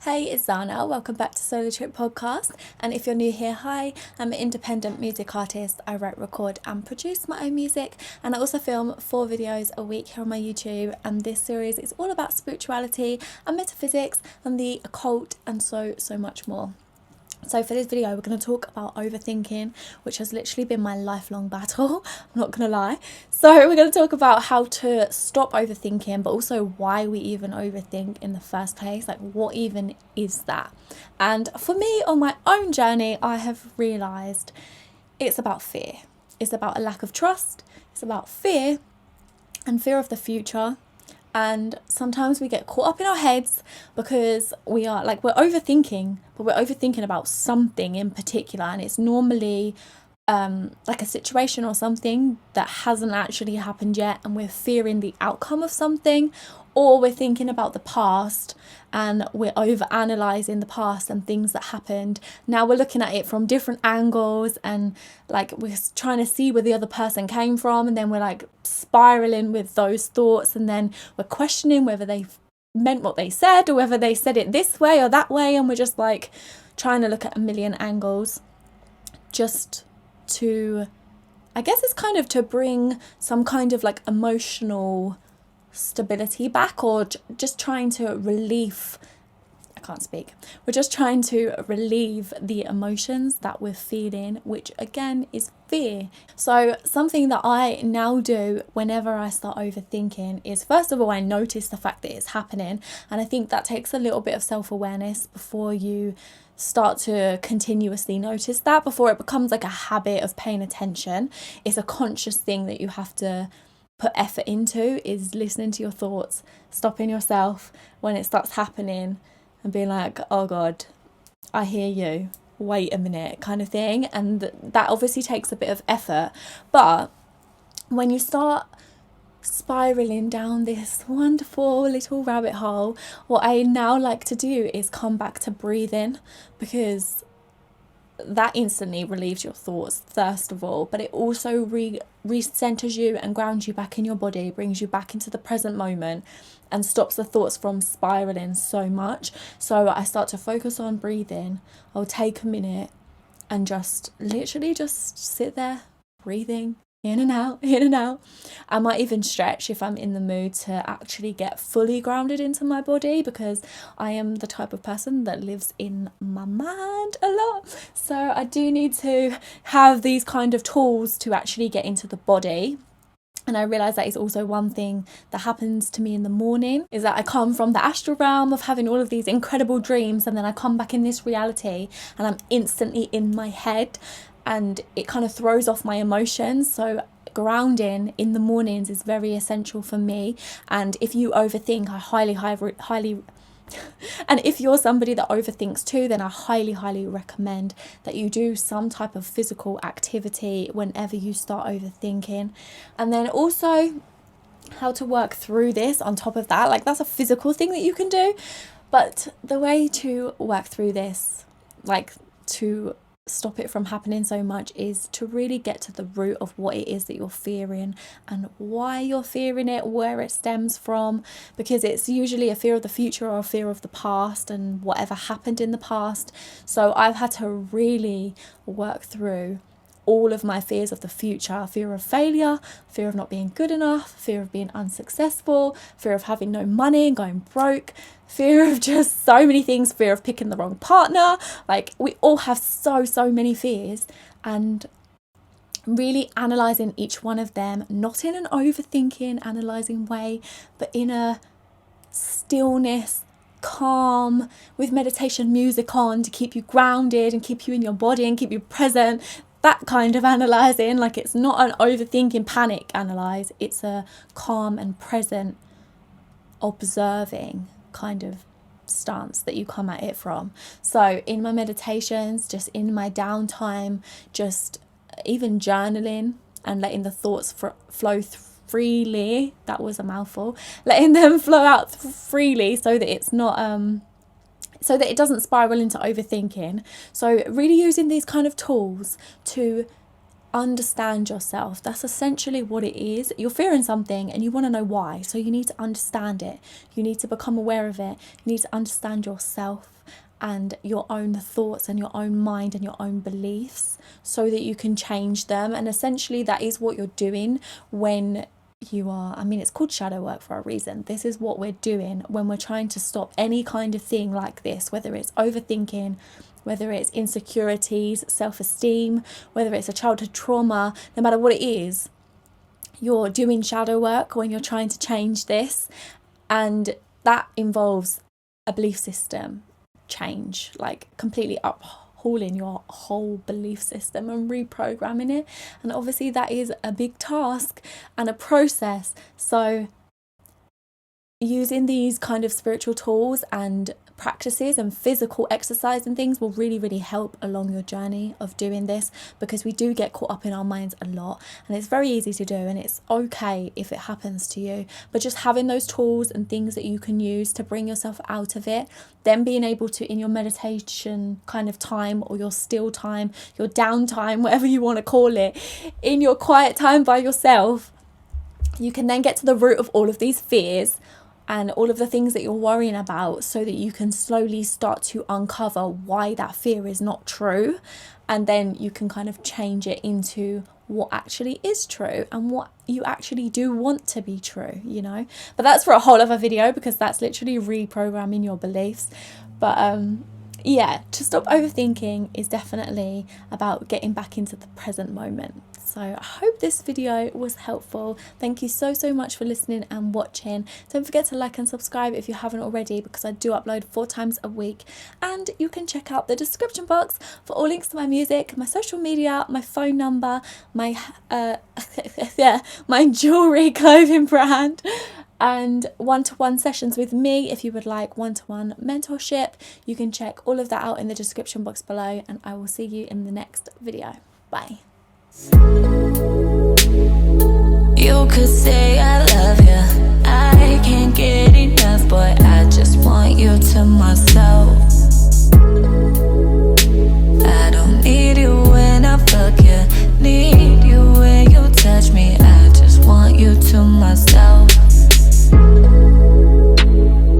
Hey, it's Zana. Welcome back to Solo Trip Podcast. And if you're new here, hi, I'm an independent music artist. I write, record, and produce my own music. And I also film 4 videos a week here on my YouTube. And this series is all about spirituality and metaphysics and the occult and so much more. So for this video, we're going to talk about overthinking, which has literally been my lifelong battle. I'm not going to lie. So we're going to talk about how to stop overthinking, but also why we even overthink in the first place. Like, what even is that? And for me, on my own journey, I have realised it's about fear. It's about a lack of trust. It's about fear and fear of the future. And sometimes we get caught up in our heads because we're overthinking, but we're overthinking about something in particular. And it's normally like a situation or something that hasn't actually happened yet. And we're fearing the outcome of something, or we're thinking about the past and we're over analysing the past and things that happened. Now we're looking at it from different angles and like we're trying to see where the other person came from, and then we're like spiraling with those thoughts, and then we're questioning whether they meant what they said or whether they said it this way or that way, and we're just like trying to look at a million angles just to, I guess it's kind of to bring some kind of like emotional stability back, or just trying to we're just trying to relieve the emotions that we're feeling, which again is fear. So something that I now do whenever I start overthinking is, first of all, I notice the fact that it's happening, and I think that takes a little bit of self-awareness before you start to continuously notice that, before it becomes like a habit of paying attention. It's a conscious thing that you have to put effort into, is listening to your thoughts, stopping yourself when it starts happening and being like, oh God, I hear you, wait a minute, kind of thing. And that obviously takes a bit of effort. But when you start spiraling down this wonderful little rabbit hole, what I now like to do is come back to breathing, because that instantly relieves your thoughts, first of all, but it also recenters you and grounds you back in your body, brings you back into the present moment, and stops the thoughts from spiraling so much. So I start to focus on breathing. I'll take a minute and just literally just sit there breathing in and out, in and out. I might even stretch if I'm in the mood to actually get fully grounded into my body, because I am the type of person that lives in my mind a lot. So I do need to have these kind of tools to actually get into the body. And I realise that is also one thing that happens to me in the morning, is that I come from the astral realm of having all of these incredible dreams, and then I come back in this reality and I'm instantly in my head, and it kind of throws off my emotions. So grounding in the mornings is very essential for me. And if you overthink, I highly and if you're somebody that overthinks too, then I highly recommend that you do some type of physical activity whenever you start overthinking. And then also how to work through this on top of that, like that's a physical thing that you can do. But the way to work through this, like to stop it from happening so much, is to really get to the root of what it is that you're fearing and why you're fearing it, where it stems from, because it's usually a fear of the future or a fear of the past and whatever happened in the past. So I've had to really work through all of my fears of the future: fear of failure, fear of not being good enough, fear of being unsuccessful, fear of having no money and going broke, fear of just so many things, fear of picking the wrong partner. Like, we all have so many fears, and really analysing each one of them, not in an overthinking, analysing way, but in a stillness, calm, with meditation music on to keep you grounded and keep you in your body and keep you present. That kind of analysing, like it's not an overthinking panic analyse, it's a calm and present observing kind of stance that you come at it from. So in my meditations, just in my downtime, just even journaling and letting the thoughts flow freely, that was a mouthful, letting them flow out freely so that it's not so that it doesn't spiral into overthinking. So really using these kind of tools to understand yourself. That's essentially what it is. You're fearing something and you want to know why. So you need to understand it. You need to become aware of it. You need to understand yourself and your own thoughts and your own mind and your own beliefs so that you can change them. And essentially that is what you're doing when you are, I mean, it's called shadow work for a reason. This is what we're doing when we're trying to stop any kind of thing like this, whether it's overthinking, whether it's insecurities, self-esteem, whether it's a childhood trauma, no matter what it is, you're doing shadow work when you're trying to change this. And that involves a belief system change, like completely overhauling your whole belief system and reprogramming it. And obviously that is a big task and a process. So using these kind of spiritual tools and practices and physical exercise and things will really, really help along your journey of doing this, because we do get caught up in our minds a lot, and it's very easy to do, and it's okay if it happens to you. But just having those tools and things that you can use to bring yourself out of it, then being able to, in your meditation kind of time, or your still time, your downtime, whatever you want to call it, in your quiet time by yourself, you can then get to the root of all of these fears and all of the things that you're worrying about, so that you can slowly start to uncover why that fear is not true. And then you can kind of change it into what actually is true and what you actually do want to be true, you know. But that's for a whole other video, because that's literally reprogramming your beliefs. But yeah, to stop overthinking is definitely about getting back into the present moment. So I hope this video was helpful. Thank you so much for listening and watching. Don't forget to like and subscribe if you haven't already, because I do upload 4 times a week. And you can check out the description box for all links to my music, my social media, my phone number, my my jewelry, clothing brand, and one-to-one sessions with me. If you would like one-to-one mentorship, you can check all of that out in the description box below, and I will see you in the next video. Bye. You could say I love you, I can't get enough, boy, I just want you to myself.